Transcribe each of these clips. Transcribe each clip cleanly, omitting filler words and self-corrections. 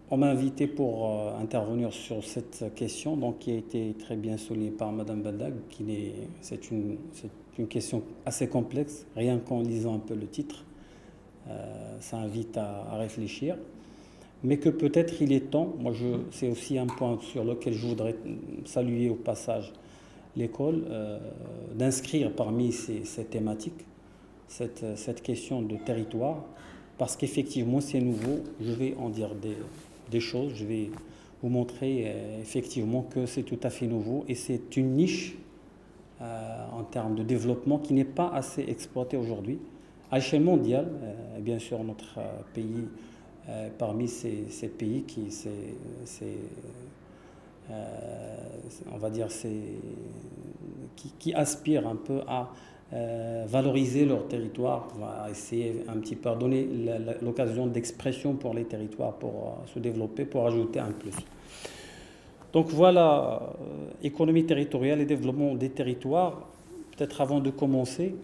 On m'a invité pour intervenir sur cette question, donc qui a été très bien soulignée par Madame Baldag, c'est une question assez complexe. Rien qu'en lisant un peu le titre, ça invite à réfléchir. Mais que peut-être il est temps, c'est aussi un point sur lequel je voudrais saluer au passage l'école, d'inscrire parmi ces thématiques cette question de territoire, parce qu'effectivement c'est nouveau. Je vais en dire des choses, je vais vous montrer effectivement que c'est tout à fait nouveau et c'est une niche en termes de développement qui n'est pas assez exploitée aujourd'hui. À l'échelle mondiale, bien sûr, notre pays, parmi ces pays on va dire, qui aspirent un peu à valoriser leur territoire, à essayer un petit peu à donner l'occasion d'expression pour les territoires, pour se développer, pour ajouter un plus. Donc voilà, économie territoriale et développement des territoires. Peut-être avant de commencer,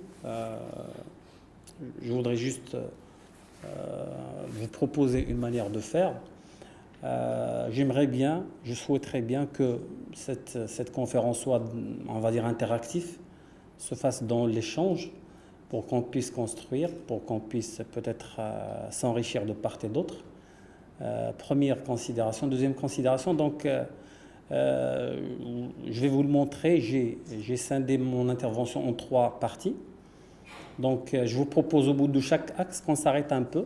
je voudrais juste vous proposer une manière de faire. Je souhaiterais bien que cette conférence soit, on va dire, interactive, se fasse dans l'échange pour qu'on puisse construire, pour qu'on puisse peut-être s'enrichir de part et d'autre. Première considération. Deuxième considération, donc, je vais vous le montrer. J'ai scindé mon intervention en 3 parties. Donc, je vous propose au bout de chaque axe qu'on s'arrête un peu,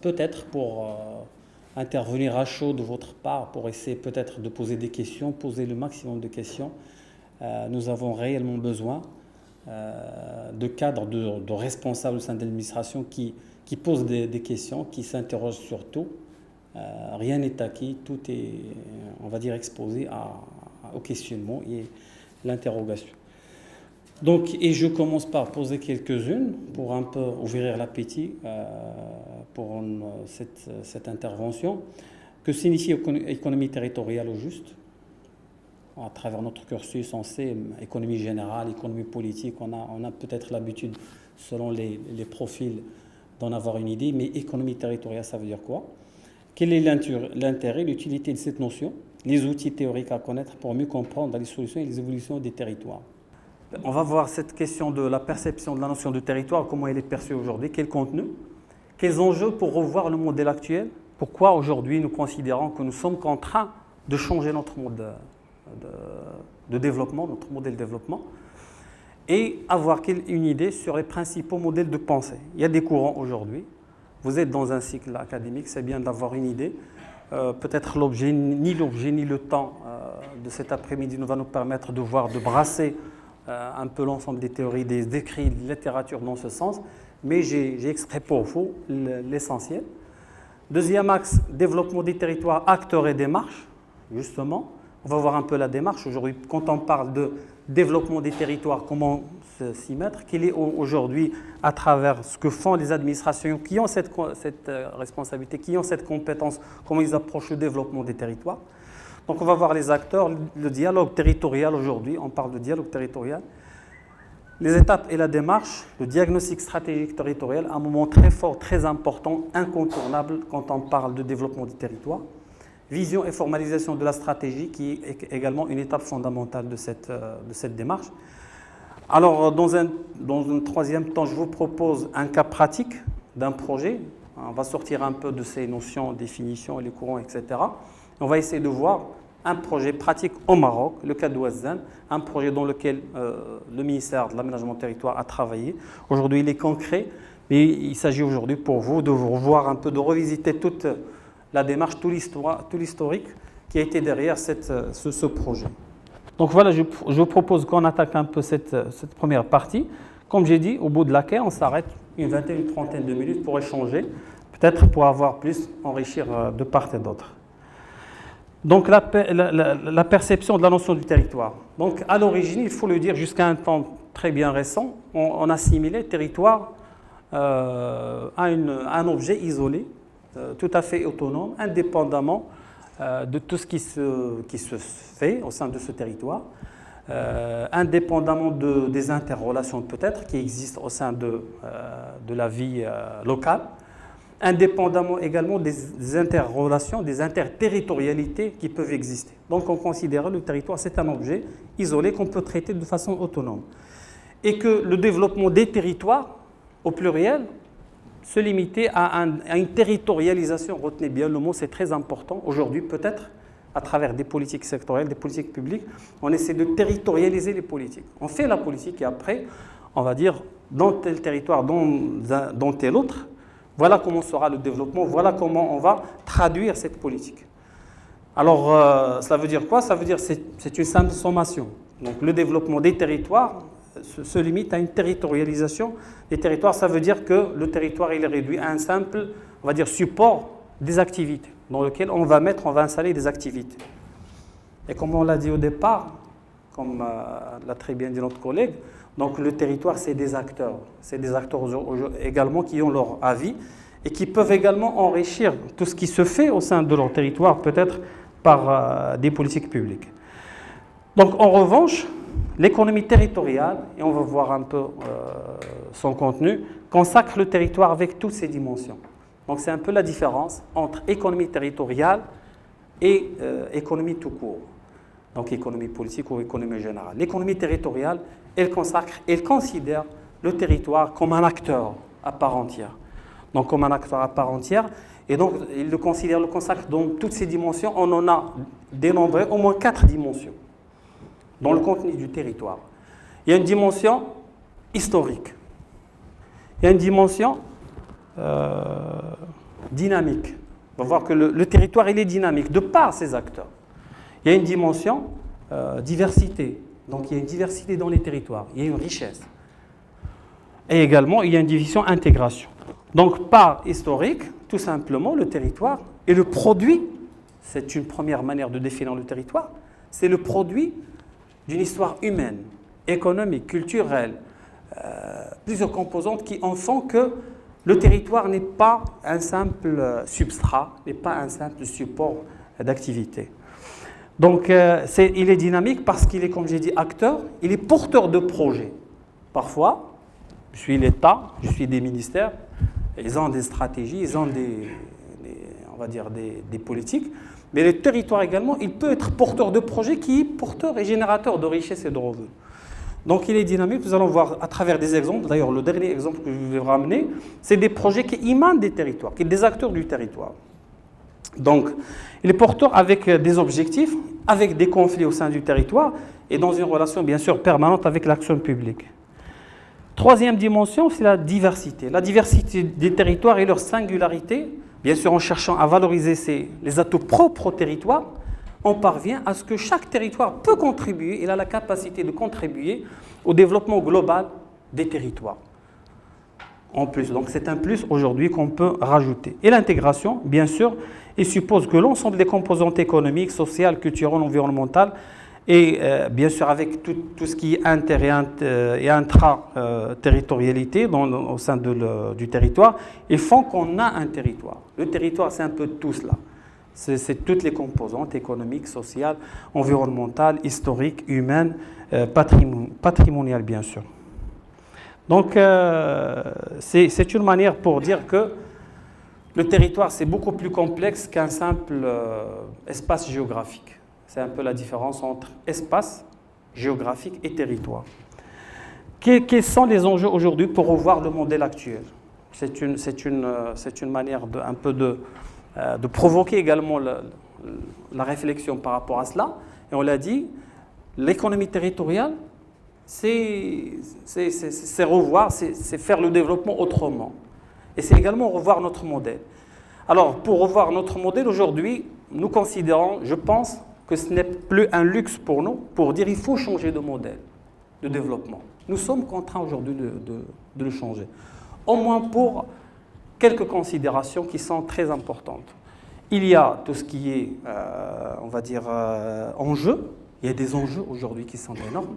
peut-être pour intervenir à chaud de votre part, pour essayer peut-être de poser des questions, poser le maximum de questions. Nous avons réellement besoin de cadres, de responsables au sein de l'administration qui posent des questions, qui s'interrogent sur tout. Rien n'est acquis, tout est, on va dire, exposé au questionnement et l'interrogation. Donc, et je commence par poser quelques-unes pour un peu ouvrir l'appétit pour cette intervention. Que signifie économie territoriale au juste? À travers notre cursus, on sait économie générale, économie politique, on a peut-être l'habitude, selon les profils, d'en avoir une idée, mais économie territoriale, ça veut dire quoi? Quel est l'intérêt, l'utilité de cette notion? Les outils théoriques à connaître pour mieux comprendre les solutions et les évolutions des territoires. On va voir cette question de la perception de la notion de territoire, comment elle est perçue aujourd'hui, quel contenu, quels enjeux pour revoir le modèle actuel, pourquoi aujourd'hui nous considérons que nous sommes contraints de changer notre mode de développement, notre modèle de développement, et avoir une idée sur les principaux modèles de pensée. Il y a des courants aujourd'hui, vous êtes dans un cycle académique, c'est bien d'avoir une idée. Peut-être ni l'objet ni le temps de cet après-midi ne va nous permettre de voir, de brasser un peu l'ensemble des théories, des écrits, de littérature dans ce sens, mais j'ai extrait pour vous l'essentiel. Deuxième axe, développement des territoires, acteurs et démarches, justement. On va voir un peu la démarche aujourd'hui. Quand on parle de développement des territoires, comment s'y mettre, quel est aujourd'hui, à travers ce que font les administrations qui ont cette responsabilité, qui ont cette compétence, comment ils approchent le développement des territoires. Donc on va voir les acteurs, le dialogue territorial aujourd'hui, on parle de dialogue territorial. Les étapes et la démarche, le diagnostic stratégique territorial, un moment très fort, très important, incontournable quand on parle de développement du territoire. Vision et formalisation de la stratégie, qui est également une étape fondamentale de cette démarche. Alors, dans un troisième temps, je vous propose un cas pratique d'un projet. On va sortir un peu de ces notions, définitions, les courants, etc. On va essayer de voir un projet pratique au Maroc, le cas d'Ouazzane, un projet dans lequel le ministère de l'Aménagement du Territoire a travaillé. Aujourd'hui, il est concret, mais il s'agit aujourd'hui pour vous de vous revoir un peu, de revisiter toute la démarche, tout l'historique qui a été derrière ce projet. Donc voilà, je vous propose qu'on attaque un peu cette première partie. Comme j'ai dit, au bout de laquelle on s'arrête une vingtaine, une trentaine de minutes pour échanger, peut-être pour avoir plus, enrichir de part et d'autre. Donc la perception de la notion du territoire. Donc à l'origine, il faut le dire, jusqu'à un temps très bien récent, on assimilait territoire à un objet isolé, tout à fait autonome, indépendamment de tout ce qui se fait au sein de ce territoire, indépendamment des interrelations peut-être qui existent au sein de la vie locale, indépendamment également des interrelations, des interterritorialités qui peuvent exister. Donc on considère le territoire, c'est un objet isolé qu'on peut traiter de façon autonome. Et que le développement des territoires, au pluriel, se limitait à une territorialisation. Retenez bien le mot, c'est très important. Aujourd'hui, peut-être, à travers des politiques sectorielles, des politiques publiques, on essaie de territorialiser les politiques. On fait la politique et après, on va dire, dans tel territoire, dans tel autre, voilà comment sera le développement, voilà comment on va traduire cette politique. Alors, cela veut dire quoi? Ça veut dire que c'est une simple sommation. Donc, le développement des territoires se limite à une territorialisation des territoires. Ça veut dire que le territoire il est réduit à un simple, on va dire, support des activités dans lequel on va installer des activités. Et comme on l'a dit au départ, comme l'a très bien dit notre collègue, donc le territoire, c'est des acteurs. C'est des acteurs également qui ont leur avis et qui peuvent également enrichir tout ce qui se fait au sein de leur territoire, peut-être par des politiques publiques. Donc en revanche, l'économie territoriale, et on va voir un peu son contenu, consacre le territoire avec toutes ses dimensions. Donc c'est un peu la différence entre économie territoriale et économie tout court. Donc économie politique ou économie générale. L'économie territoriale, elle considère le territoire comme un acteur à part entière. Donc comme un acteur à part entière, et donc il le consacre dans toutes ses dimensions. On en a dénombré au moins 4 dimensions dans le contenu du territoire. Il y a une dimension historique. Il y a une dimension dynamique. On va voir que le territoire il est dynamique de par ses acteurs. Il y a une dimension diversité. Donc il y a une diversité dans les territoires. Il y a une richesse. Et également, il y a une division intégration. Donc par historique, tout simplement, le territoire est le produit, c'est une première manière de définir le territoire, c'est le produit d'une histoire humaine, économique, culturelle, plusieurs composantes qui en font que le territoire n'est pas un simple substrat, n'est pas un simple support d'activité. Donc il est dynamique parce qu'il est, comme j'ai dit, acteur, il est porteur de projets. Parfois, je suis l'État, je suis des ministères, ils ont des stratégies, ils ont on va dire des politiques, mais le territoire également, il peut être porteur de projets qui est porteur et générateur de richesses et de revenus. Donc il est dynamique, nous allons voir à travers des exemples. D'ailleurs, le dernier exemple que je vais ramener, c'est des projets qui émanent des territoires, qui sont des acteurs du territoire. Donc, il est porteur avec des objectifs, avec des conflits au sein du territoire et dans une relation bien sûr permanente avec l'action publique. Troisième dimension, c'est la diversité. La diversité des territoires et leur singularité, bien sûr en cherchant à valoriser les atouts propres au territoire, on parvient à ce que chaque territoire peut contribuer, il a la capacité de contribuer au développement global des territoires. En plus, donc c'est un plus aujourd'hui qu'on peut rajouter. Et l'intégration, bien sûr, il suppose que l'ensemble des composantes économiques, sociales, culturelles, environnementales, et bien sûr avec tout ce qui est inter et intra-territorialité au sein du territoire, ils font qu'on a un territoire. Le territoire, c'est un peu tout cela. C'est toutes les composantes économiques, sociales, environnementales, historiques, humaines, patrimoniales, bien sûr. Donc, c'est une manière pour dire que le territoire, c'est beaucoup plus complexe qu'un simple espace géographique. C'est un peu la différence entre espace géographique et territoire. Quels sont les enjeux aujourd'hui pour revoir le modèle actuel? C'est une manière un peu de provoquer également la réflexion par rapport à cela. Et on l'a dit, l'économie territoriale, c'est revoir, c'est faire le développement autrement. Et c'est également revoir notre modèle. Alors, pour revoir notre modèle aujourd'hui, nous considérons, je pense, que ce n'est plus un luxe pour nous, pour dire qu'il faut changer de modèle de développement. Nous sommes contraints aujourd'hui de le changer. Au moins pour quelques considérations qui sont très importantes. Il y a tout ce qui est, on va dire, enjeux. Il y a des enjeux aujourd'hui qui sont énormes.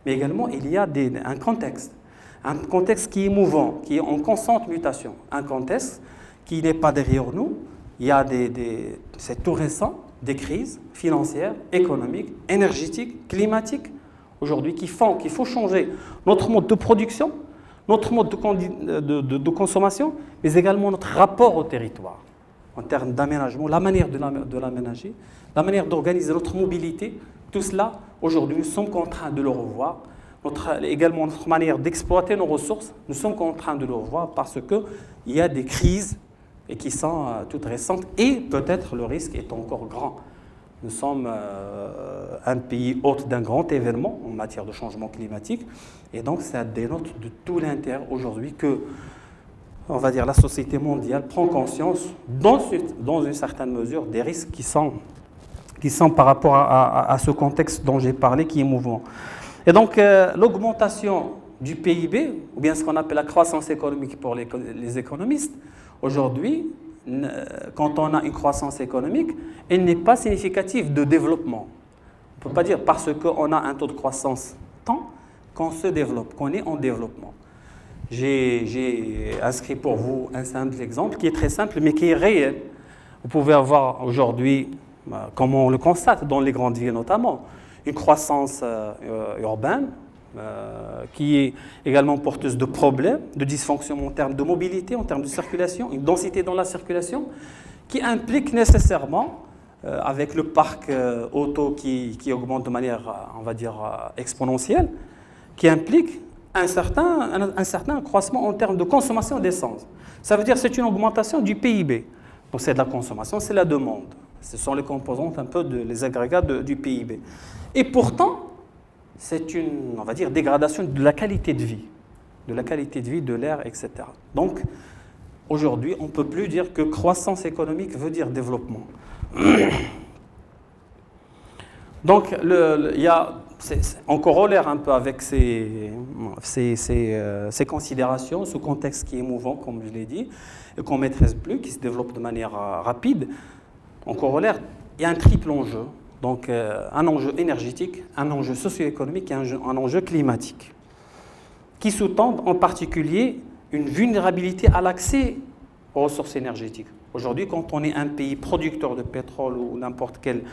Mais également, il y a un contexte qui est mouvant, qui est en constante mutation. Un contexte qui n'est pas derrière nous. Il y a c'est tout récent, des crises financières, économiques, énergétiques, climatiques, aujourd'hui, qui font qu'il faut changer notre mode de production, notre mode de consommation, mais également notre rapport au territoire, en termes d'aménagement, la manière de l'aménager, la manière d'organiser notre mobilité. Tout cela, aujourd'hui, nous sommes contraints de le revoir. Également notre manière d'exploiter nos ressources, nous sommes contraints de le revoir parce qu'il y a des crises et qui sont toutes récentes et peut-être le risque est encore grand. Nous sommes un pays hôte d'un grand événement en matière de changement climatique et donc ça dénote de tout l'intérêt aujourd'hui que, on va dire, la société mondiale prend conscience dans une certaine mesure des risques qui sont par rapport à ce contexte dont j'ai parlé qui est mouvant. Et donc l'augmentation du PIB, ou bien ce qu'on appelle la croissance économique pour les économistes, aujourd'hui, quand on a une croissance économique, elle n'est pas significative de développement. On ne peut pas dire parce qu'on a un taux de croissance tant qu'on se développe, qu'on est en développement. J'ai inscrit pour vous un simple exemple qui est très simple mais qui est réel. Vous pouvez avoir aujourd'hui, comme on le constate dans les grandes villes notamment, une croissance urbaine qui est également porteuse de problèmes, de dysfonctionnements en termes de mobilité, en termes de circulation, une densité dans la circulation, qui implique nécessairement, avec le parc auto qui augmente de manière, on va dire, exponentielle, qui implique un certain accroissement en termes de consommation d'essence. Ça veut dire que c'est une augmentation du PIB. Donc c'est de la consommation, c'est la demande. Ce sont les composantes un peu, les agrégats du PIB. Et pourtant, c'est une, on va dire, dégradation de la qualité de vie, de l'air, etc. Donc, aujourd'hui, on ne peut plus dire que croissance économique veut dire développement. Donc, il y a, on corollaire un peu avec ces considérations, ce contexte qui est mouvant, comme je l'ai dit, et qu'on ne maîtrise plus, qui se développe de manière rapide. En corollaire, il y a un triple enjeu. Donc, un enjeu énergétique, un enjeu socio-économique et un enjeu climatique, qui sous-tendent en particulier une vulnérabilité à l'accès aux ressources énergétiques. Aujourd'hui, quand on est un pays producteur de pétrole ou n'importe quelle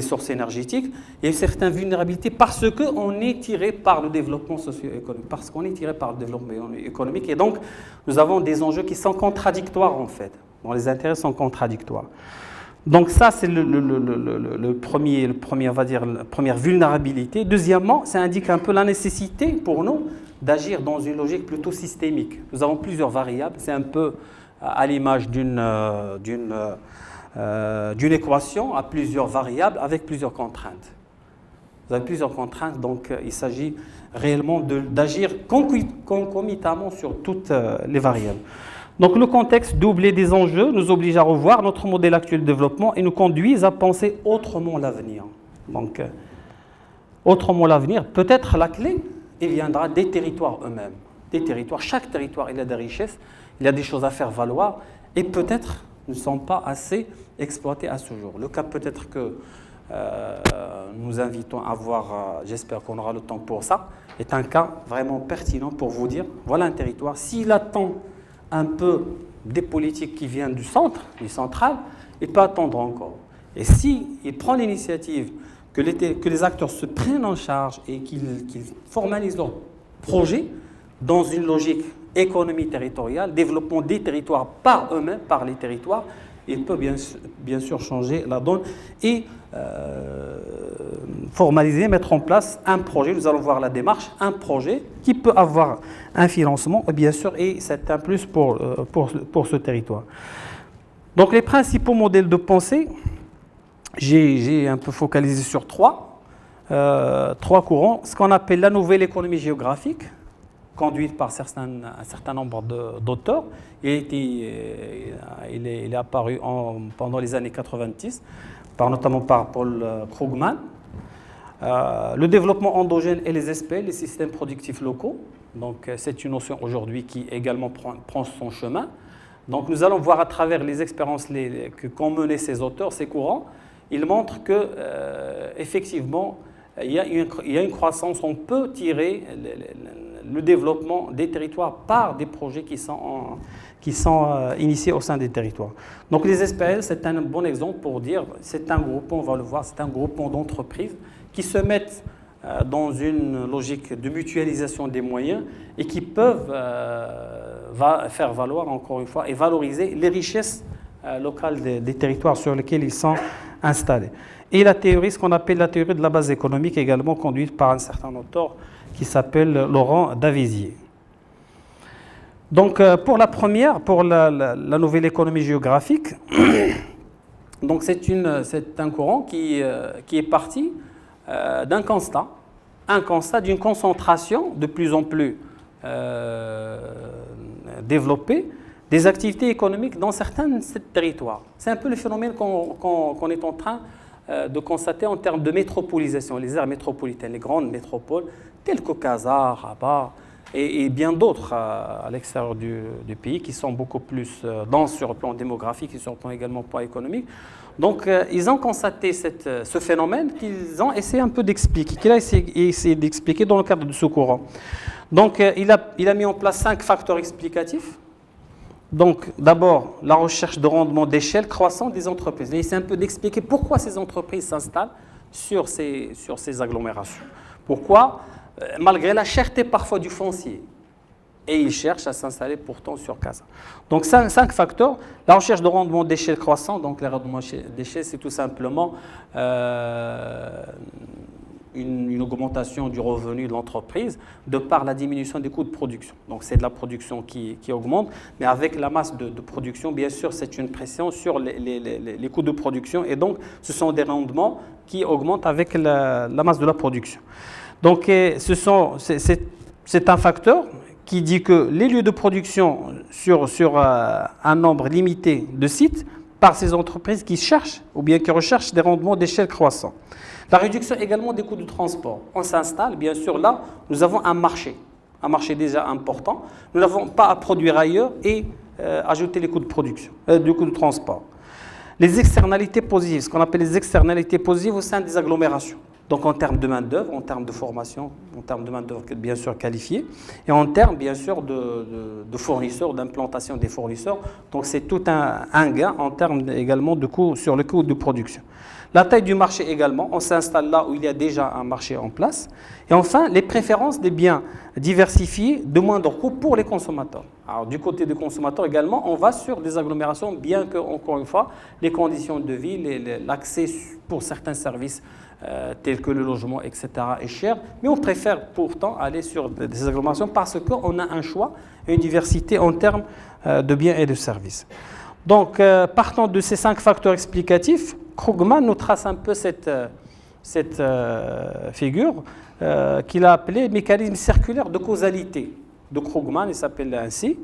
source énergétique, il y a une certaine vulnérabilité parce qu'on est tiré par le développement socio-économique, parce qu'on est tiré par le développement économique. Et donc, nous avons des enjeux qui sont contradictoires, en fait, dont les intérêts sont contradictoires. Donc ça, c'est le premier, on va dire, la première vulnérabilité. Deuxièmement, ça indique un peu la nécessité pour nous d'agir dans une logique plutôt systémique. Nous avons plusieurs variables, c'est un peu à l'image d'une équation à plusieurs variables avec plusieurs contraintes. Vous avez plusieurs contraintes, donc il s'agit réellement d'agir concomitamment sur toutes les variables. Donc le contexte doublé des enjeux nous oblige à revoir notre modèle actuel de développement et nous conduit à penser autrement l'avenir. Donc, autrement l'avenir, peut-être la clé, il viendra des territoires eux-mêmes. Des territoires, chaque territoire, il a des richesses, il y a des choses à faire valoir et peut-être ne sont pas assez exploités à ce jour. Le cas peut-être que nous invitons à voir, j'espère qu'on aura le temps pour ça, est un cas vraiment pertinent pour vous dire, voilà un territoire, s'il attend un peu des politiques qui viennent du central, il peut attendre encore. Et s'il prend l'initiative que les acteurs se prennent en charge et qu'ils formalisent leur projet dans une logique économie territoriale, développement des territoires par eux-mêmes, par les territoires, il peut bien sûr changer la donne et formaliser, mettre en place un projet. Nous allons voir la démarche, un projet qui peut avoir un financement, bien sûr, et c'est un plus pour ce territoire. Donc les principaux modèles de pensée, j'ai un peu focalisé sur trois courants. Ce qu'on appelle la nouvelle économie géographique, conduite par un certain nombre d'auteurs. Il est apparu pendant les années 90, notamment par Paul Krugman. Le développement endogène et les SPL, les systèmes productifs locaux. Donc, c'est une notion aujourd'hui qui également prend son chemin. Donc, nous allons voir à travers les expériences qu'ont menées ces auteurs, ces courants. Ils montrent qu'effectivement, il y a une croissance. On peut tirer le développement des territoires par des projets qui sont initiés au sein des territoires. Donc les SPL, c'est un bon exemple pour dire, c'est un groupement, on va le voir, c'est un groupement d'entreprises qui se mettent dans une logique de mutualisation des moyens et qui peuvent faire valoir, encore une fois, et valoriser les richesses locales des territoires sur lesquels ils sont installés. Et la théorie, ce qu'on appelle la théorie de la base économique, également conduite par un certain auteur qui s'appelle Laurent Davizier. Donc, pour la première, pour la nouvelle économie géographique, donc c'est un courant qui est parti d'un constat, d'une concentration de plus en plus développée des activités économiques dans certains territoires. C'est un peu le phénomène qu'on est en train de constater en termes de métropolisation, les aires métropolitaines, les grandes métropoles, telles que Casa, Rabat et bien d'autres à l'extérieur du pays qui sont beaucoup plus denses sur le plan démographique et sur le plan également pas économique. Donc, ils ont constaté ce phénomène qu'ils ont essayé un peu d'expliquer, qu'il a essayé d'expliquer dans le cadre de ce courant. Donc, il a mis en place 5 facteurs explicatifs. Donc, d'abord, la recherche de rendement d'échelle croissant des entreprises. Il essaie un peu d'expliquer pourquoi ces entreprises s'installent sur ces agglomérations. Pourquoi, malgré la cherté parfois du foncier, et ils cherchent à s'installer pourtant sur Casa. Donc, 5 facteurs. La recherche de rendement d'échelle croissant. Donc, le rendement d'échelle, c'est tout simplement une augmentation du revenu de l'entreprise de par la diminution des coûts de production. Donc, c'est de la production qui augmente, mais avec la masse de production, bien sûr, c'est une pression sur les coûts de production, et donc, ce sont des rendements qui augmentent avec la masse de la production. Donc, c'est un facteur qui dit que les lieux de production sur un nombre limité de sites par ces entreprises qui cherchent ou bien qui recherchent des rendements d'échelle croissants. La réduction également des coûts de transport. On s'installe, bien sûr, là, nous avons un marché déjà important. Nous n'avons pas à produire ailleurs et ajouter les coûts de production, du coût de transport. Les externalités positives, ce qu'on appelle les externalités positives au sein des agglomérations. Donc en termes de main-d'œuvre, en termes de formation, en termes de main-d'œuvre bien sûr qualifiée, et en termes bien sûr de fournisseurs, d'implantation des fournisseurs. Donc c'est tout un gain en termes également de coût sur le coût de production. La taille du marché également, on s'installe là où il y a déjà un marché en place. Et enfin, les préférences des biens diversifiés de moindre coût pour les consommateurs. Alors du côté des consommateurs également, on va sur des agglomérations, bien que, encore une fois, les conditions de vie, l'accès pour certains services tels que le logement, etc., est cher. Mais on préfère pourtant aller sur des agglomérations parce qu'on a un choix et une diversité en termes de biens et de services. Donc, partant de ces 5 facteurs explicatifs, Krugman nous trace un peu cette figure qu'il a appelée mécanisme circulaire de causalité de Krugman, il s'appelle ainsi.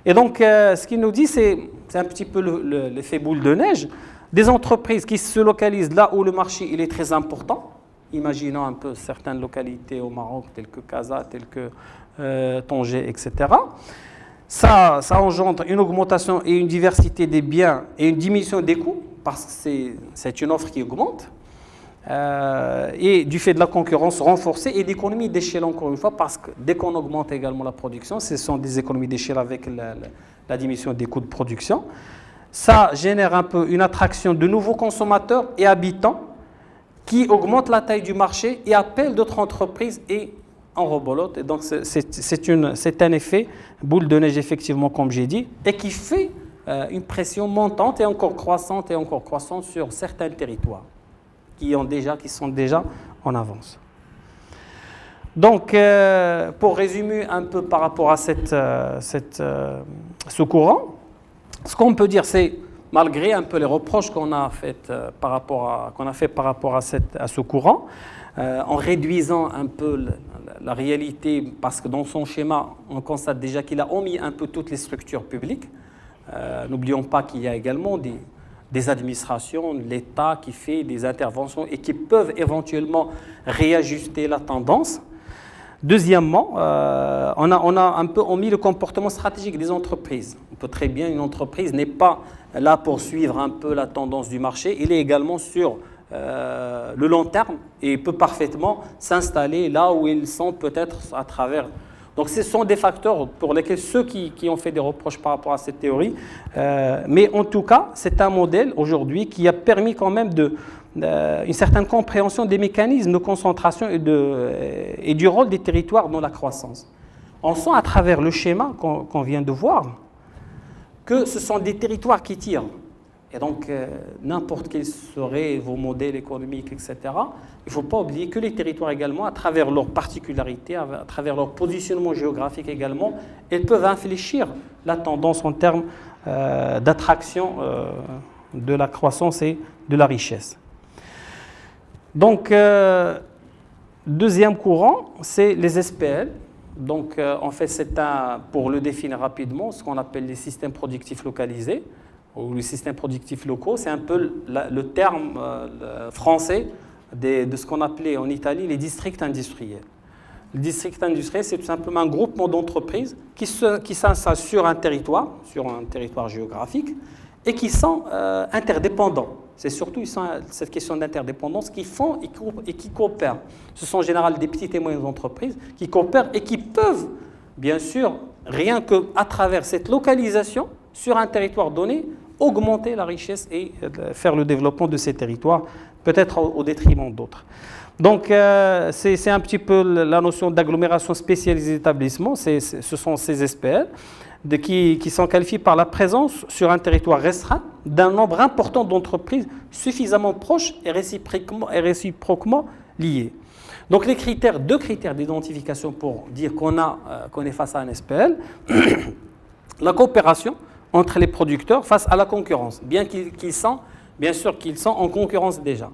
Et donc, ce qu'il nous dit, c'est un petit peu l'effet boule de neige. Des entreprises qui se localisent là où le marché il est très important. Imaginons un peu certaines localités au Maroc, telles que Casa, telles que Tanger, etc. Ça engendre une augmentation et une diversité des biens et une diminution des coûts, parce que c'est une offre qui augmente, et du fait de la concurrence renforcée et d'économies d'échelle, encore une fois, parce que dès qu'on augmente également la production, ce sont des économies d'échelle avec la diminution des coûts de production. Ça génère un peu une attraction de nouveaux consommateurs et habitants qui augmentent la taille du marché et appellent d'autres entreprises et en rebolote. Et donc, c'est un effet boule de neige, effectivement, comme j'ai dit, et qui fait une pression montante et encore croissante sur certains territoires qui sont déjà en avance. Donc, pour résumer un peu par rapport à ce courant, ce qu'on peut dire, c'est, malgré un peu les reproches qu'on a fait par rapport à ce courant, en réduisant un peu la réalité, parce que dans son schéma, on constate déjà qu'il a omis un peu toutes les structures publiques. N'oublions pas qu'il y a également des administrations, l'État qui fait des interventions et qui peuvent éventuellement réajuster la tendance. Deuxièmement, on a un peu omis le comportement stratégique des entreprises. On peut très bien, une entreprise n'est pas là pour suivre un peu la tendance du marché, il est également sur le long terme et peut parfaitement s'installer là où ils sont peut-être à travers. Donc ce sont des facteurs pour lesquels ceux qui ont fait des reproches par rapport à cette théorie, mais en tout cas, c'est un modèle aujourd'hui qui a permis quand même une certaine compréhension des mécanismes de concentration et du rôle des territoires dans la croissance. On sent à travers le schéma qu'on vient de voir que ce sont des territoires qui tirent. Et donc, n'importe quels seraient vos modèles économiques, etc., il ne faut pas oublier que les territoires également, à travers leurs particularités, à travers leur positionnement géographique également, ils peuvent infléchir la tendance en termes d'attraction de la croissance et de la richesse. Donc, deuxième courant, c'est les SPL. Donc, en fait, c'est pour le définir rapidement, ce qu'on appelle les systèmes productifs localisés ou les systèmes productifs locaux. C'est un peu le terme français de ce qu'on appelait en Italie les districts industriels. Le district industriel, c'est tout simplement un groupement d'entreprises qui s'installent sur un territoire géographique, et qui sont interdépendants. C'est surtout cette question d'interdépendance qui font et qui coopèrent. Ce sont en général des petites et moyennes entreprises qui coopèrent et qui peuvent, bien sûr, rien qu'à travers cette localisation sur un territoire donné, augmenter la richesse et faire le développement de ces territoires, peut-être au détriment d'autres. Donc, c'est un petit peu la notion d'agglomération spécialisée d'établissement, ce sont ces SPL, qui sont qualifiés par la présence sur un territoire restreint d'un nombre important d'entreprises suffisamment proches et réciproquement liées. Donc deux critères d'identification pour dire qu'on est face à un SPL, la coopération entre les producteurs face à la concurrence, bien sûr qu'ils sont en concurrence déjà.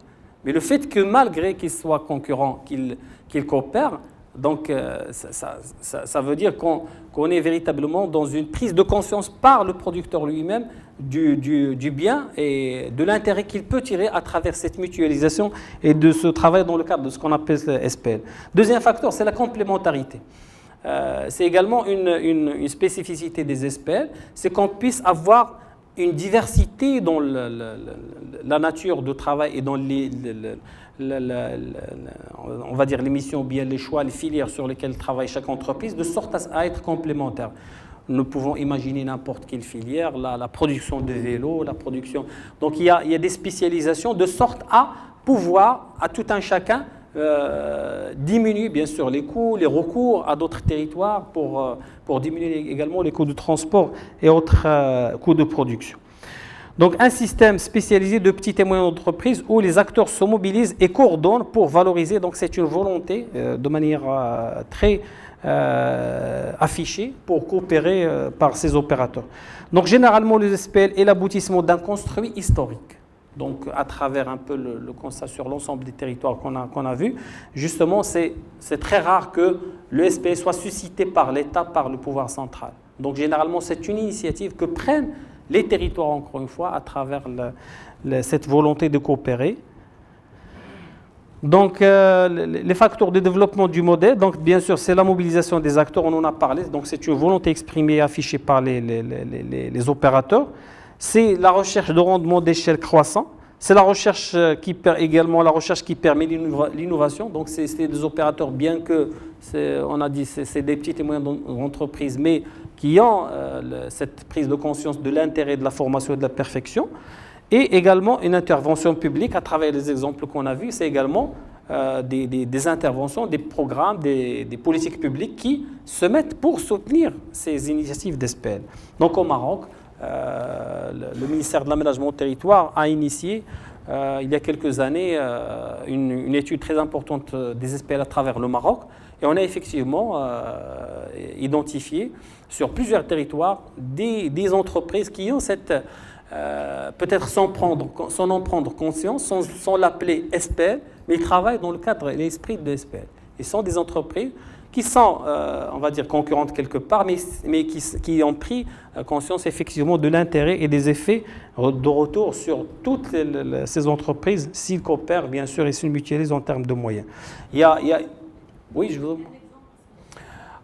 Mais le fait que malgré qu'ils soient concurrents, qu'ils coopèrent, donc ça veut dire qu'on est véritablement dans une prise de conscience par le producteur lui-même du bien et de l'intérêt qu'il peut tirer à travers cette mutualisation et de ce travail dans le cadre de ce qu'on appelle SPL. Deuxième facteur, c'est la complémentarité. C'est également une spécificité des SPL, c'est qu'on puisse avoir une diversité dans la nature de travail et dans on va dire les missions, ou bien les choix, les filières sur lesquelles travaille chaque entreprise, de sorte à être complémentaires. Nous pouvons imaginer n'importe quelle filière, la production de vélos, la production... Donc il y a des spécialisations de sorte à pouvoir, à tout un chacun, diminuer bien sûr les coûts, les recours à d'autres territoires pour diminuer également les coûts de transport et autres coûts de production. Donc un système spécialisé de petites et moyennes entreprises où les acteurs se mobilisent et coordonnent pour valoriser, donc c'est une volonté de manière très affichée pour coopérer par ces opérateurs. Donc généralement le SPL est l'aboutissement d'un construit historique. Donc à travers un peu le constat sur l'ensemble des territoires qu'on a vu, justement c'est très rare que le SPL soit suscité par l'État, par le pouvoir central. Donc généralement c'est une initiative que prennent les territoires, encore une fois, à travers cette volonté de coopérer. Donc, les facteurs de développement du modèle, donc bien sûr, c'est la mobilisation des acteurs, on en a parlé, donc c'est une volonté exprimée et affichée par les opérateurs. C'est la recherche de rendement d'échelle croissant. C'est la recherche également la recherche qui permet l'innovation. Donc, c'est des opérateurs, bien que, on a dit, c'est des petites et moyennes entreprises, mais qui ont cette prise de conscience de l'intérêt de la formation et de la perfection. Et également une intervention publique à travers les exemples qu'on a vus. C'est également des interventions, des programmes, des politiques publiques qui se mettent pour soutenir ces initiatives d'SPL. Donc au Maroc, le ministère de l'Aménagement du Territoire a initié il y a quelques années une étude très importante des SPL à travers le Maroc. Et on a effectivement identifié sur plusieurs territoires des entreprises qui ont cette, peut-être sans en prendre conscience, sans l'appeler SPL, mais ils travaillent dans le cadre et l'esprit de SPL. Ils sont des entreprises qui sont, on va dire, concurrentes quelque part, mais qui ont pris conscience effectivement de l'intérêt et des effets de retour sur toutes ces entreprises, s'ils coopèrent bien sûr et s'ils mutualisent en termes de moyens. Oui, je vous...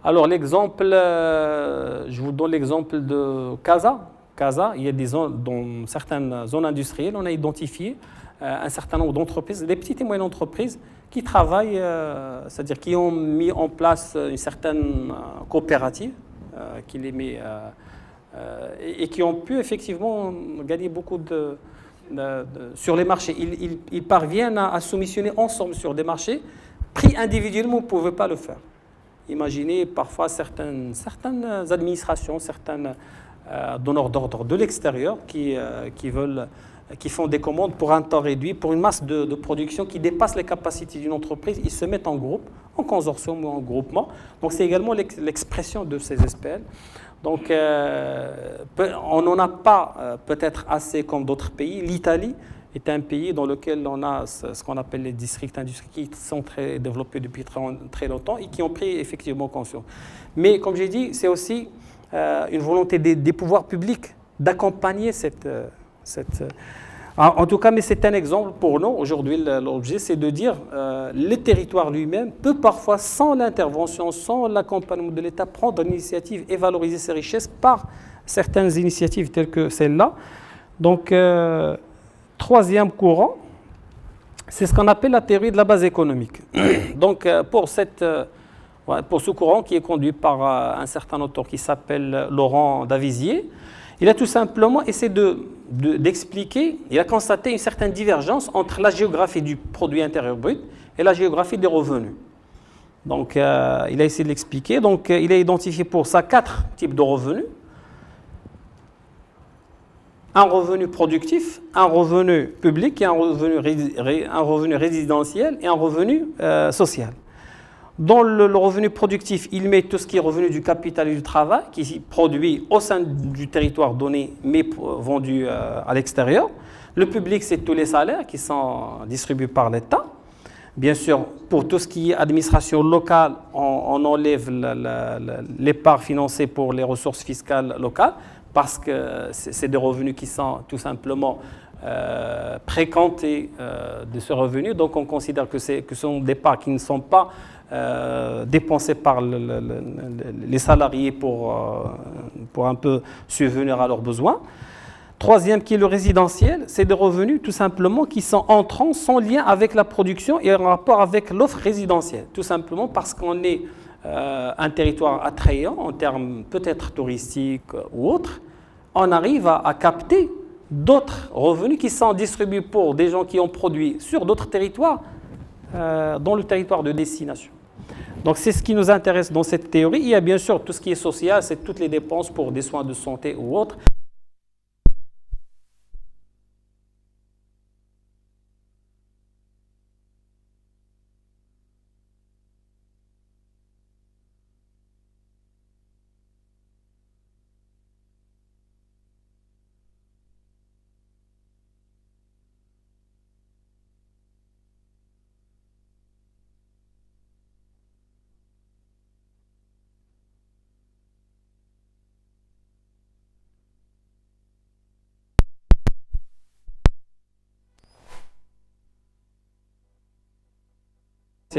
Alors l'exemple, je vous donne l'exemple de Casa. Casa, il y a des zones, dans certaines zones industrielles, on a identifié un certain nombre d'entreprises, des petites et moyennes entreprises qui travaillent, c'est-à-dire qui ont mis en place une certaine coopérative et qui ont pu effectivement gagner beaucoup sur les marchés. Ils parviennent à soumissionner ensemble sur des marchés. Pris individuellement, vous ne pouvez pas le faire. Imaginez parfois certaines administrations, certains donneurs d'ordre de l'extérieur qui font des commandes pour un temps réduit, pour une masse de production qui dépasse les capacités d'une entreprise. Ils se mettent en groupe, en consortium ou en groupement. Donc c'est également l'expression de ces SPL. Donc on n'en a pas peut-être assez comme d'autres pays. L'Italie est un pays dans lequel on a ce qu'on appelle les districts industriels qui sont très développés depuis très longtemps et qui ont pris effectivement conscience. Mais comme j'ai dit, c'est aussi une volonté des pouvoirs publics d'accompagner en tout cas, mais c'est un exemple pour nous. Aujourd'hui, l'objet, c'est de dire le territoire lui-même peut parfois, sans l'intervention, sans l'accompagnement de l'État, prendre l'initiative et valoriser ses richesses par certaines initiatives telles que celle-là. Donc, troisième courant, c'est ce qu'on appelle la théorie de la base économique. Donc, pour ce courant qui est conduit par un certain auteur qui s'appelle Laurent Davizier, il a tout simplement essayé d'expliquer, il a constaté une certaine divergence entre la géographie du produit intérieur brut et la géographie des revenus. Donc, il a essayé de l'expliquer. Donc, il a identifié pour ça 4 types de revenus. Un revenu productif, un revenu public, et un revenu résidentiel et un revenu social. Dans le revenu productif, il met tout ce qui est revenu du capital et du travail, qui est produit au sein du territoire donné, mais vendu à l'extérieur. Le public, c'est tous les salaires qui sont distribués par l'État. Bien sûr, pour tout ce qui est administration locale, on enlève les parts financées pour les ressources fiscales locales, parce que c'est des revenus qui sont tout simplement précomptés de ce revenu. Donc, on considère que ce sont des parts qui ne sont pas dépensés par les salariés pour un peu subvenir à leurs besoins. Troisième, qui est le résidentiel, c'est des revenus tout simplement qui sont entrants, sans lien avec la production et en rapport avec l'offre résidentielle. Tout simplement parce qu'on est un territoire attrayant en termes peut-être touristiques ou autres. On arrive à capter d'autres revenus qui sont distribués pour des gens qui ont produit sur d'autres territoires dans le territoire de destination. Donc c'est ce qui nous intéresse dans cette théorie. Il y a bien sûr tout ce qui est social, c'est toutes les dépenses pour des soins de santé ou autres.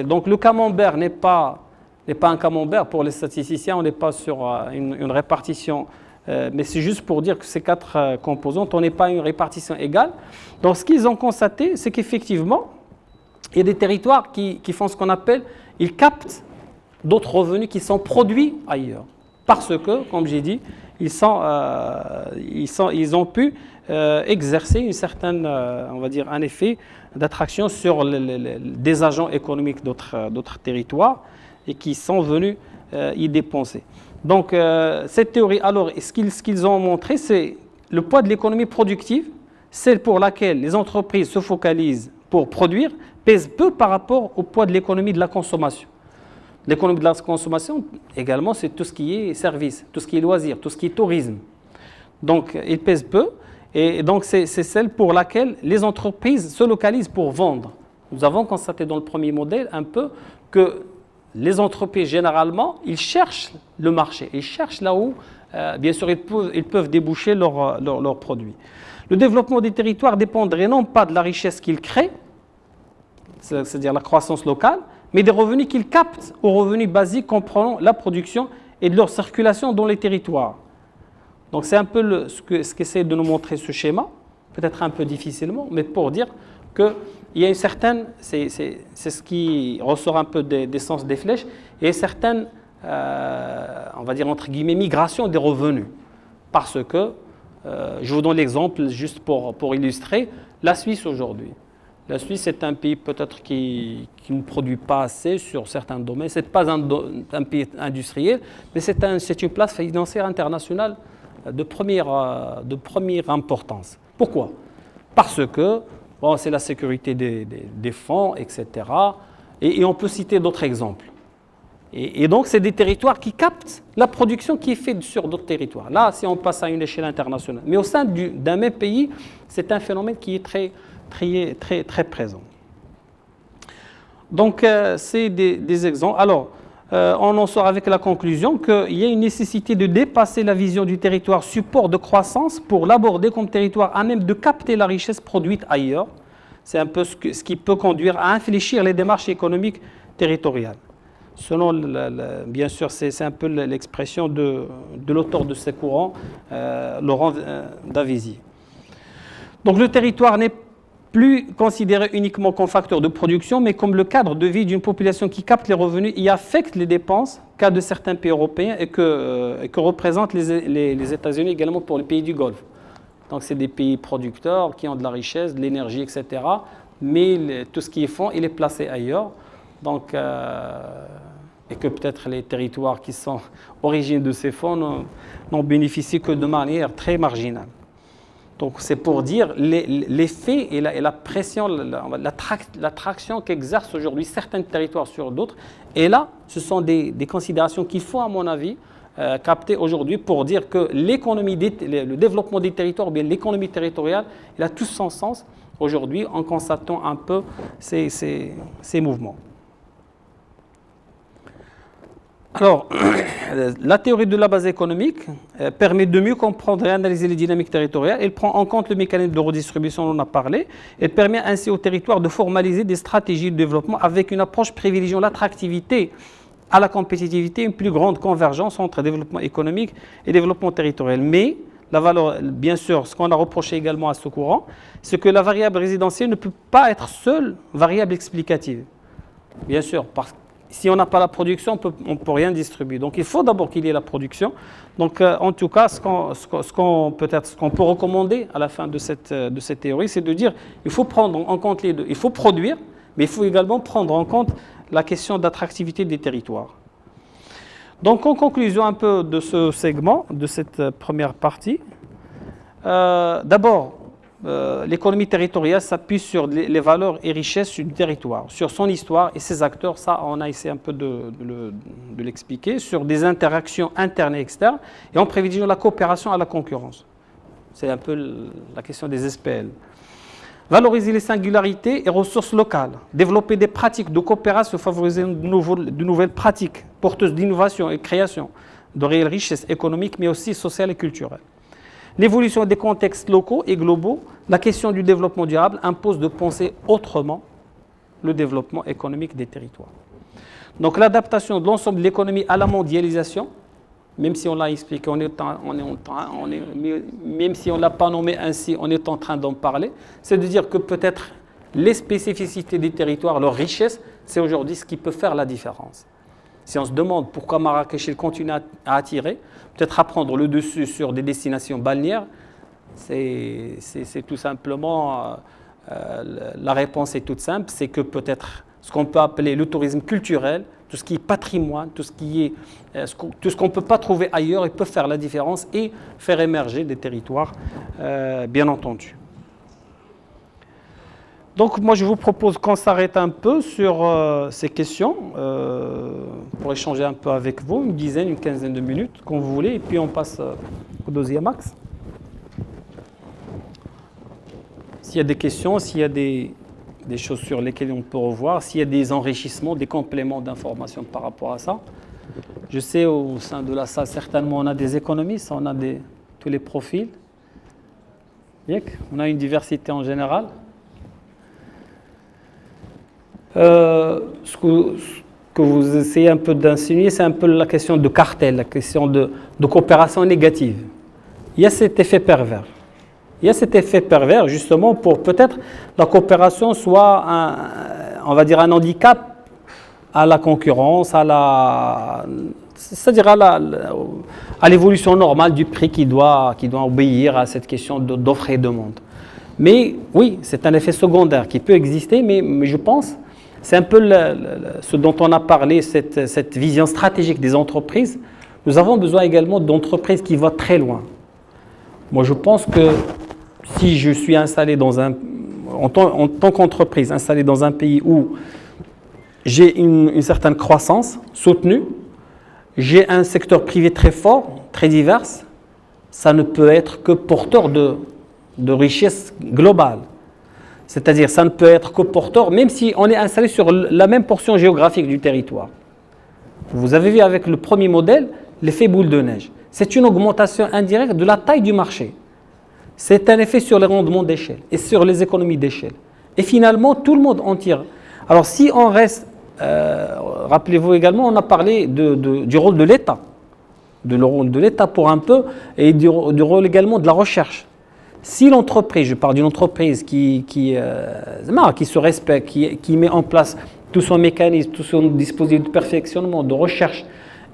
Donc le camembert n'est pas un camembert pour les statisticiens, on n'est pas sur une répartition, mais c'est juste pour dire que ces 4 composantes, on n'est pas une répartition égale. Donc ce qu'ils ont constaté, c'est qu'effectivement, il y a des territoires qui font ce qu'on appelle, ils captent d'autres revenus qui sont produits ailleurs. Parce que, comme j'ai dit, ils ont pu exercer une certaine, on va dire, un effet d'attraction sur des agents économiques d'autres territoires et qui sont venus y dépenser. Donc, cette théorie, alors, ce qu'ils ont montré, c'est le poids de l'économie productive, celle pour laquelle les entreprises se focalisent pour produire, pèse peu par rapport au poids de l'économie de la consommation. L'économie de la consommation, également, c'est tout ce qui est services, tout ce qui est loisirs, tout ce qui est tourisme. Donc, il pèse peu. Et donc, c'est celle pour laquelle les entreprises se localisent pour vendre. Nous avons constaté dans le premier modèle un peu que les entreprises, généralement, ils cherchent le marché. Ils cherchent là où, bien sûr, ils peuvent déboucher leurs produits. Le développement des territoires dépendrait non pas de la richesse qu'ils créent, c'est-à-dire la croissance locale, mais des revenus qu'ils captent aux revenus basiques comprenant la production et de leur circulation dans les territoires. Donc c'est un peu ce qu'essaie de nous montrer ce schéma, peut-être un peu difficilement, mais pour dire qu'il y a une certaine, c'est ce qui ressort un peu des sens des flèches, il y a une certaine, on va dire entre guillemets, migration des revenus. Parce que Je vous donne l'exemple juste pour illustrer. La Suisse aujourd'hui. La Suisse est un pays peut-être qui ne produit pas assez sur certains domaines. Ce n'est pas un pays industriel, mais c'est une place financière internationale de première importance. Pourquoi? Parce que c'est la sécurité des fonds, etc. Et on peut citer d'autres exemples. Et donc, c'est des territoires qui captent la production qui est faite sur d'autres territoires. Là, si on passe à une échelle internationale. Mais au sein d'un même pays, c'est un phénomène qui est très présent. Donc, c'est des exemples. Alors, on en sort avec la conclusion qu'il y a une nécessité de dépasser la vision du territoire support de croissance pour l'aborder comme territoire à même de capter la richesse produite ailleurs. C'est un peu ce qui peut conduire à infléchir les démarches économiques territoriales. Selon, bien sûr, c'est un peu l'expression de l'auteur de ces courants, Laurent Davizi. Donc le territoire n'est plus considéré uniquement comme facteur de production, mais comme le cadre de vie d'une population qui capte les revenus et affecte les dépenses, cas de certains pays européens et que représentent les États-Unis également pour les pays du Golfe. Donc c'est des pays producteurs qui ont de la richesse, de l'énergie, etc. Mais tout ce qu'ils font, il est placé ailleurs. Donc, et que peut-être les territoires qui sont origines de ces fonds n'en bénéficient que de manière très marginale. Donc c'est pour dire l'effet et la pression, l'attraction qu'exercent aujourd'hui certains territoires sur d'autres. Et là, ce sont des considérations qu'il faut, à mon avis, capter aujourd'hui pour dire que le développement des territoires, ou bien l'économie territoriale, il a tout son sens aujourd'hui en constatant un peu ces mouvements. Alors, la théorie de la base économique permet de mieux comprendre et analyser les dynamiques territoriales. Elle prend en compte le mécanisme de redistribution dont on a parlé. Elle permet ainsi au territoire de formaliser des stratégies de développement avec une approche privilégiant l'attractivité à la compétitivité, une plus grande convergence entre développement économique et développement territorial. Mais la valeur, bien sûr, ce qu'on a reproché également à ce courant, c'est que la variable résidentielle ne peut pas être seule variable explicative. Bien sûr, parce que si on n'a pas la production, on ne peut rien distribuer. Donc il faut d'abord qu'il y ait la production. Donc en tout cas, ce qu'on peut recommander à la fin de cette théorie, c'est de dire qu'il faut prendre en compte les deux. Il faut produire, mais il faut également prendre en compte la question d'attractivité des territoires. Donc en conclusion un peu de ce segment, de cette première partie, d'abord, l'économie territoriale s'appuie sur les valeurs et richesses du territoire, sur son histoire et ses acteurs. Ça, on a essayé un peu de l'expliquer, sur des interactions internes et externes, et en privilégiant la coopération à la concurrence. C'est un peu la question des SPL. Valoriser les singularités et ressources locales, développer des pratiques de coopération, favoriser de nouvelles pratiques porteuses d'innovation et de création, de réelles richesses économiques, mais aussi sociales et culturelles. L'évolution des contextes locaux et globaux, la question du développement durable impose de penser autrement le développement économique des territoires. Donc l'adaptation de l'ensemble de l'économie à la mondialisation, même si on l'a expliqué, même si on ne l'a pas nommé ainsi, on est en train d'en parler, c'est de dire que peut-être les spécificités des territoires, leurs richesses, c'est aujourd'hui ce qui peut faire la différence. Si on se demande pourquoi Marrakech continue à attirer, peut-être à prendre le dessus sur des destinations balnéaires, c'est tout simplement, la réponse est toute simple, c'est que peut-être ce qu'on peut appeler le tourisme culturel, tout ce qui est patrimoine, tout ce qu'on ne peut pas trouver ailleurs, il peut faire la différence et faire émerger des territoires, bien entendu. Donc moi je vous propose qu'on s'arrête un peu sur ces questions pour échanger un peu avec vous, une dizaine, une quinzaine de minutes, comme vous voulez, et puis on passe au deuxième axe. S'il y a des questions, s'il y a des choses sur lesquelles on peut revoir, s'il y a des enrichissements, des compléments d'informations par rapport à ça. Je sais au sein de la salle, certainement on a des économistes, on a tous les profils. On a une diversité en général. Ce que vous essayez un peu d'insinuer, c'est un peu la question de cartel, la question de coopération négative. Il y a cet effet pervers. Il y a cet effet pervers justement pour peut-être la coopération soit on va dire un handicap à la concurrence, c'est-à-dire à l'évolution normale du prix qui doit obéir à cette question d'offre et demande. Mais oui, c'est un effet secondaire qui peut exister, mais je pense, c'est un peu ce dont on a parlé, cette vision stratégique des entreprises. Nous avons besoin également d'entreprises qui vont très loin. Moi, je pense que si je suis installé en tant qu'entreprise, installé dans un pays où j'ai une certaine croissance soutenue, j'ai un secteur privé très fort, très divers, ça ne peut être que porteur de richesse globale. C'est-à-dire, ça ne peut être que porteur, même si on est installé sur la même portion géographique du territoire. Vous avez vu avec le premier modèle, l'effet boule de neige. C'est une augmentation indirecte de la taille du marché. C'est un effet sur les rendements d'échelle et sur les économies d'échelle. Et finalement, tout le monde en tire. Alors, si on reste, rappelez-vous également, on a parlé du rôle de l'État. Le rôle de l'État pour un peu, et du rôle également de la recherche. Si l'entreprise, je parle d'une entreprise qui se respecte, qui met en place tout son mécanisme, tout son dispositif de perfectionnement, de recherche,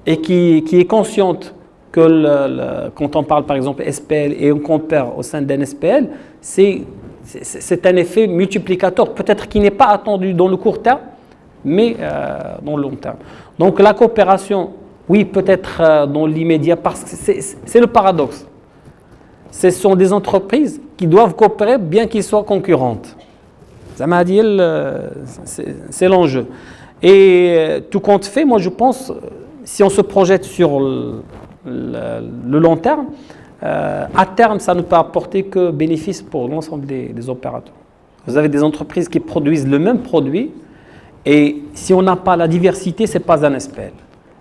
et qui est consciente que quand on parle par exemple SPL et on compare au sein d'un SPL, c'est un effet multiplicateur, peut-être qui n'est pas attendu dans le court terme, mais dans le long terme. Donc la coopération, oui, peut-être dans l'immédiat, parce que c'est le paradoxe. Ce sont des entreprises qui doivent coopérer bien qu'ils soient concurrentes. C'est l'enjeu. Et tout compte fait, moi je pense, si on se projette sur le long terme, à terme, ça ne peut apporter que bénéfice pour l'ensemble des opérateurs. Vous avez des entreprises qui produisent le même produit, et si on n'a pas la diversité, ce n'est pas un SPL.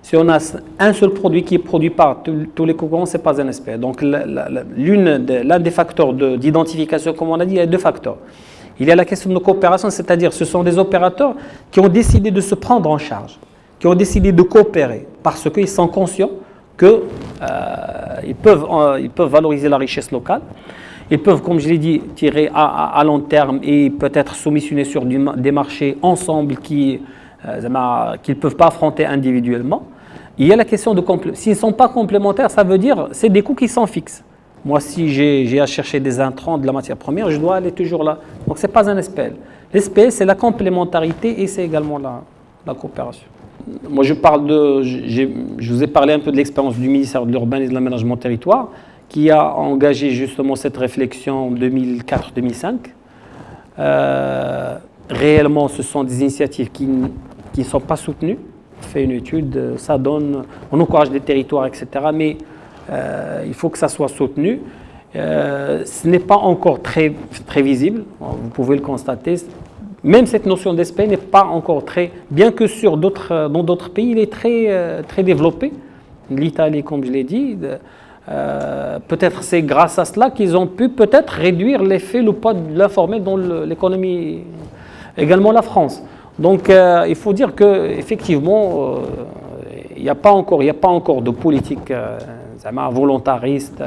Si on a un seul produit qui est produit par tous les concurrents, ce n'est pas un SPL. Donc l'un des facteurs d'identification, comme on a dit, il y a deux facteurs. Il y a la question de coopération, c'est-à-dire ce sont des opérateurs qui ont décidé de se prendre en charge, qui ont décidé de coopérer parce qu'ils sont conscients qu'ils peuvent valoriser la richesse locale. Ils peuvent, comme je l'ai dit, tirer à long terme et peut-être soumissionner sur des marchés ensemble qu'ils ne peuvent pas affronter individuellement. Il y a la question de s'ils ne sont pas complémentaires, ça veut dire c'est des coûts qui sont fixes. Moi, si j'ai à chercher des intrants, de la matière première, je dois aller toujours là. Donc, ce n'est pas un SPL. L'SPL, c'est la complémentarité et c'est également la coopération. Moi, je vous ai parlé un peu de l'expérience du ministère de l'Urbanisme et de l'Aménagement territoire qui a engagé justement cette réflexion en 2004-2005. Réellement, ce sont des initiatives qui ne sont pas soutenues. On fait une étude, ça donne, on encourage des territoires, etc. Mais il faut que ça soit soutenu. Ce n'est pas encore très, très visible, vous pouvez le constater. Même cette notion d'espèce n'est pas encore très, bien que dans d'autres pays, il est très, très développé. L'Italie, comme je l'ai dit, peut-être c'est grâce à cela qu'ils ont pu peut-être réduire l'effet, le poids de l'informel dans l'économie, également la France. Donc il faut dire qu'effectivement, il n'y a pas encore de politique volontariste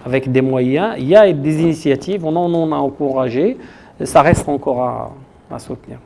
avec des moyens. Il y a des initiatives, on en a encouragé, ça reste encore à soutenir.